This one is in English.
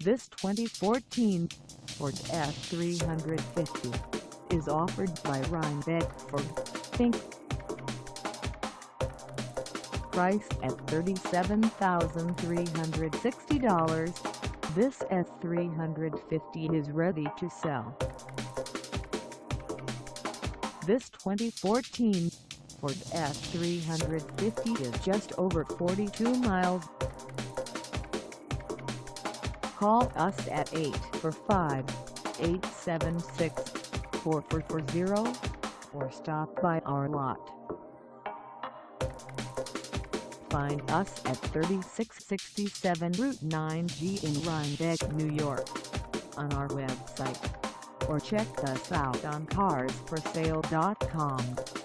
This 2014 Ford F350 is offered by Rhinebeck Ford, Inc. Priced at $37,360, this F350 is ready to sell. This 2014 Ford F350 is just over 42 miles. Call us at 845-876-4440 or stop by our lot. Find us at 3667 Route 9G in Rhinebeck, New York, on our website, or check us out on carsforsale.com.